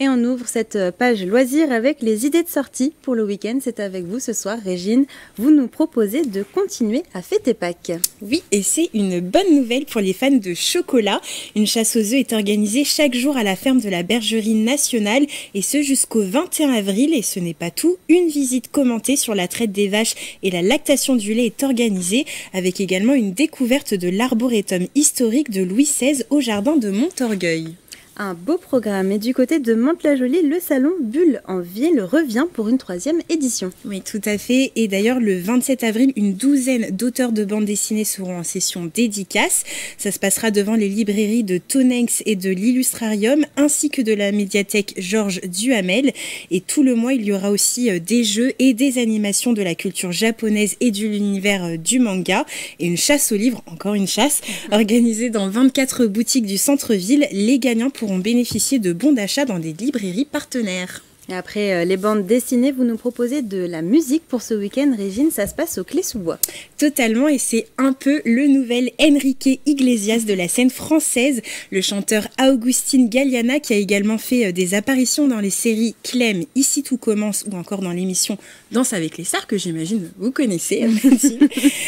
Et on ouvre cette page loisirs avec les idées de sortie pour le week-end. C'est avec vous ce soir, Régine. Vous nous proposez de continuer à fêter Pâques. Oui, et c'est une bonne nouvelle pour les fans de chocolat. Une chasse aux œufs est organisée chaque jour à la ferme de la Bergerie Nationale, et ce jusqu'au 21 avril. Et ce n'est pas tout, une visite commentée sur la traite des vaches et la lactation du lait est organisée, avec également une découverte de l'arboretum historique de Louis XVI au jardin de Montorgueil. Un beau programme. Et du côté de Mantes-la-Jolie, le salon Bulle en ville revient pour une 3e édition. Oui, tout à fait. Et d'ailleurs, le 27 avril, une douzaine d'auteurs de bandes dessinées seront en session dédicace. Ça se passera devant les librairies de Tonnex et de l'Illustrarium, ainsi que de la médiathèque Georges Duhamel. Et tout le mois, il y aura aussi des jeux et des animations de la culture japonaise et de l'univers du manga. Et une chasse aux livres, encore une chasse, organisée dans 24 boutiques du centre-ville. Les gagnants pourront bénéficier de bons d'achat dans des librairies partenaires. Et après les bandes dessinées, vous nous proposez de la musique pour ce week-end. Régine, ça se passe au Clé-sous-Bois. Totalement, et c'est un peu le nouvel Enrique Iglesias de la scène française, le chanteur Agustín Galiana, qui a également fait des apparitions dans les séries Clem, Ici tout commence, ou encore dans l'émission Danse avec les stars, que j'imagine vous connaissez.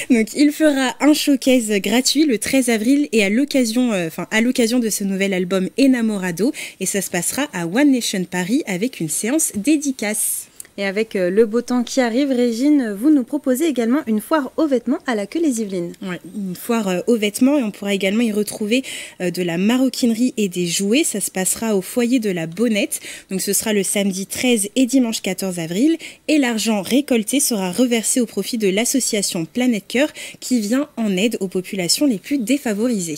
Donc il fera un showcase gratuit le 13 avril et à l'occasion de ce nouvel album Enamorado, et ça se passera à One Nation Paris avec une séance dédicace. Et avec le beau temps qui arrive, Régine, vous nous proposez également une foire aux vêtements à la Queue-les-Yvelines. Ouais, une foire aux vêtements, et on pourra également y retrouver de la maroquinerie et des jouets. Ça se passera au foyer de la Bonnette. Donc ce sera le samedi 13 et dimanche 14 avril. Et l'argent récolté sera reversé au profit de l'association Planète Cœur, qui vient en aide aux populations les plus défavorisées.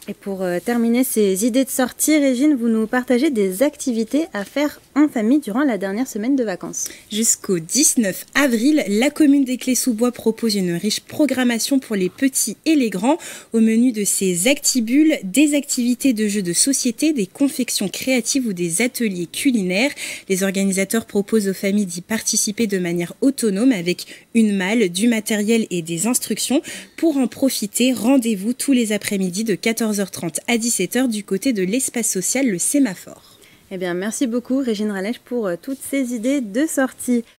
Et pour terminer ces idées de sortie, Régine, vous nous partagez des activités à faire en famille durant la dernière semaine de vacances. Jusqu'au 19 avril, la commune des Clés-sous-Bois propose une riche programmation pour les petits et les grands. Au menu de ces actibules, des activités de jeux de société, des confections créatives ou des ateliers culinaires. Les organisateurs proposent aux familles d'y participer de manière autonome avec une malle, du matériel et des instructions. Pour en profiter, rendez-vous tous les après-midi de 14h30 à 17h du côté de l'espace social Le Sémaphore. Eh bien, merci beaucoup Régine Rallèche pour toutes ces idées de sortie.